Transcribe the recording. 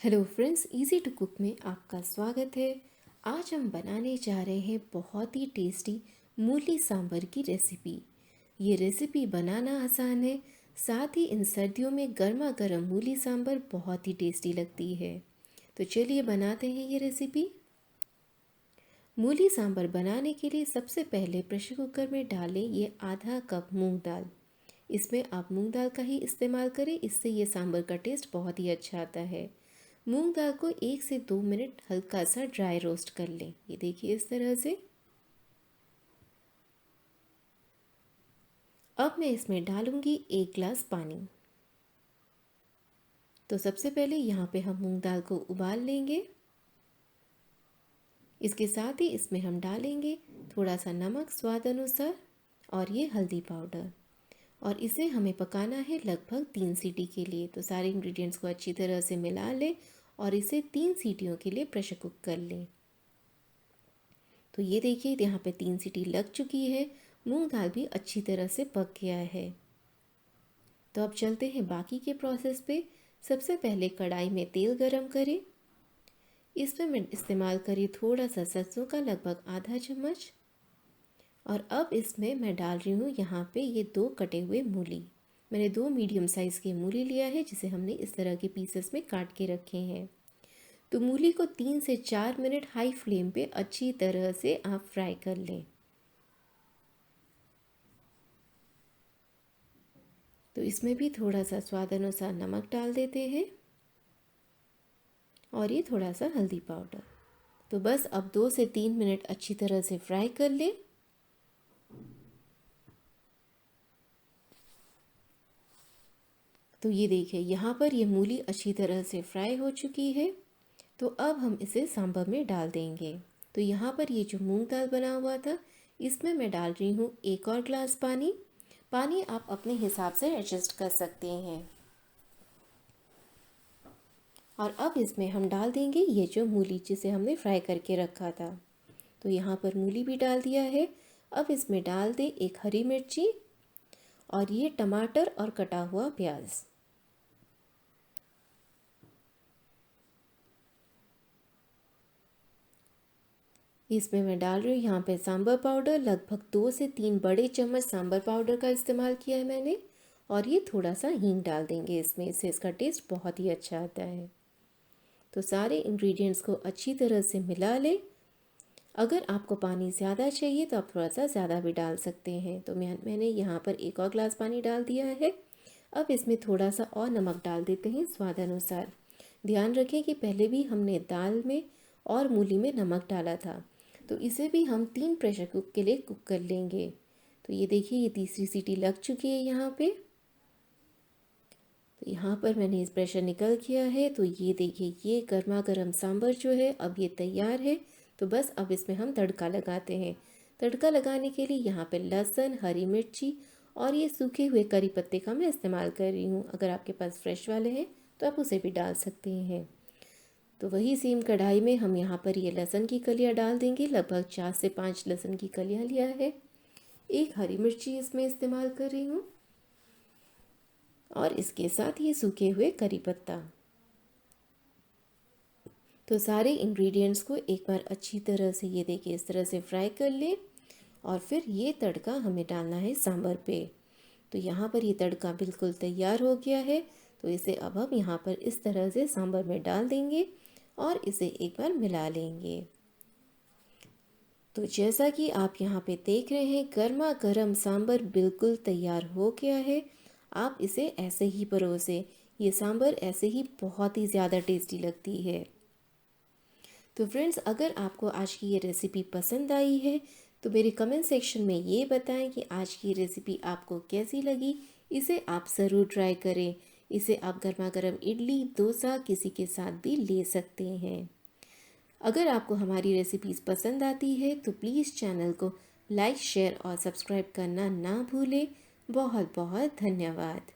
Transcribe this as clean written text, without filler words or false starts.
Hello friends, easy to cook में आपका स्वागत है। आज हम बनाने जा रहे हैं बहुत ही टेस्टी मूली सांभर की रेसिपी। ये रेसिपी बनाना आसान है, साथ ही इन सर्दियों में गर्मा गर्म मूली सांभर बहुत ही टेस्टी लगती है। तो चलिए बनाते हैं ये रेसिपी। मूली सांभर बनाने के लिए सबसे पहले प्रेशर कुकर में डालें ये आधा कप मूंग दाल। इसमें आप मूंग दाल का ही इस्तेमाल करें, इससे ये सांभर का टेस्ट बहुत ही अच्छा आता है। मूंग दाल को 1 से 2 मिनट हल्का सा ड्राई रोस्ट कर लें। ये देखिए इस तरह से। अब मैं इसमें डालूंगी 1 गिलास पानी। तो सबसे पहले यहाँ पे हम मूंग दाल को उबाल लेंगे। इसके साथ ही इसमें हम डालेंगे थोड़ा सा नमक स्वाद अनुसार और ये हल्दी पाउडर, और इसे हमें पकाना है लगभग 3 सीटी के लिए। तो सारे इंग्रेडिएंट्स को अच्छी तरह से मिला लें और इसे 3 सीटियों के लिए प्रेशर कुक कर लें। तो ये देखिए यहाँ पे 3 सीटी लग चुकी है, मूंग दाल भी अच्छी तरह से पक गया है। तो अब चलते हैं बाकी के प्रोसेस पे। सबसे पहले कढ़ाई में तेल गरम करें। इसमें मैं इस्तेमाल करी थोड़ा सा सरसों का लगभग आधा चम्मच, और अब इसमें मैं डाल रही हूँ यहाँ पे ये 2 कटे हुए मूली। मैंने 2 मीडियम साइज़ के मूली लिया है, जिसे हमने इस तरह के पीसेस में काट के रखे हैं। तो मूली को 3 से 4 मिनट हाई फ्लेम पे अच्छी तरह से आप फ्राई कर लें। तो इसमें भी थोड़ा सा स्वाद अनुसार नमक डाल देते हैं और ये थोड़ा सा हल्दी पाउडर। तो बस अब 2 से 3 मिनट अच्छी तरह से फ्राई कर लें। तो ये देखिए यहाँ पर ये मूली अच्छी तरह से फ्राई हो चुकी है। तो अब हम इसे सांभर में डाल देंगे। तो यहाँ पर ये जो मूंग दाल बना हुआ था, इसमें मैं डाल रही हूँ 1 और ग्लास पानी। पानी आप अपने हिसाब से एडजस्ट कर सकते हैं। और अब इसमें हम डाल देंगे ये जो मूली जिसे हमने फ्राई करके रखा था। तो यहाँ पर मूली भी डाल दिया है। अब इसमें डाल दें 1 हरी मिर्ची और ये टमाटर और कटा हुआ प्याज। इसमें मैं डाल रही हूँ यहाँ पे सांभर पाउडर। लगभग 2 से 3 बड़े चम्मच सांभर पाउडर का इस्तेमाल किया है मैंने। और ये थोड़ा सा हींग डाल देंगे इसमें, इससे इसका टेस्ट बहुत ही अच्छा आता है। तो सारे इंग्रेडिएंट्स को अच्छी तरह से मिला लें। अगर आपको पानी ज़्यादा चाहिए तो आप थोड़ा सा ज़्यादा भी डाल सकते हैं। तो मैंने यहाँ पर 1 और ग्लास पानी डाल दिया है। अब इसमें थोड़ा सा और नमक डाल देते हैं स्वाद अनुसार। ध्यान रखें कि पहले भी हमने दाल में और मूली में नमक डाला था, तो इसे भी हम 3 प्रेशर कुक के लिए कुक कर लेंगे। तो ये देखिए ये तीसरी सीटी लग चुकी है यहाँ पे। तो यहाँ पर मैंने इस प्रेशर निकल किया है। तो ये देखिए ये गर्मा गर्म सांभर जो है अब ये तैयार है। तो बस अब इसमें हम तड़का लगाते हैं। तड़का लगाने के लिए यहाँ पे लहसुन, हरी मिर्ची और ये सूखे हुए करी पत्ते का मैं इस्तेमाल कर रही हूँ। अगर आपके पास फ्रेश वाले हैं तो आप उसे भी डाल सकते हैं। तो वही सेम कढ़ाई में हम यहाँ पर ये लहसुन की कलियाँ डाल देंगे। लगभग 4 से 5 लहसुन की कलियाँ लिया है। 1 हरी मिर्ची इसमें इस्तेमाल कर रही हूँ और इसके साथ ये सूखे हुए करी पत्ता। तो सारे इंग्रेडिएंट्स को एक बार अच्छी तरह से ये देखिए इस तरह से फ्राई कर लें, और फिर ये तड़का हमें डालना है सांभर पे। तो यहाँ पर ये तड़का बिल्कुल तैयार हो गया है। तो इसे अब हम यहाँ पर इस तरह से सांभर में डाल देंगे और इसे एक बार मिला लेंगे। तो जैसा कि आप यहाँ पे देख रहे हैं, गर्मा गर्म सांभर बिल्कुल तैयार हो गया है। आप इसे ऐसे ही परोसें। ये सांभर ऐसे ही बहुत ही ज़्यादा टेस्टी लगती है। तो फ्रेंड्स, अगर आपको आज की ये रेसिपी पसंद आई है तो मेरे कमेंट सेक्शन में ये बताएं कि आज की रेसिपी आपको कैसी लगी। इसे आप ज़रूर ट्राई करें। इसे आप गर्मा गर्म इडली, डोसा किसी के साथ भी ले सकते हैं। अगर आपको हमारी रेसिपीज़ पसंद आती है तो प्लीज़ चैनल को लाइक, शेयर और सब्सक्राइब करना ना भूलें। बहुत बहुत धन्यवाद।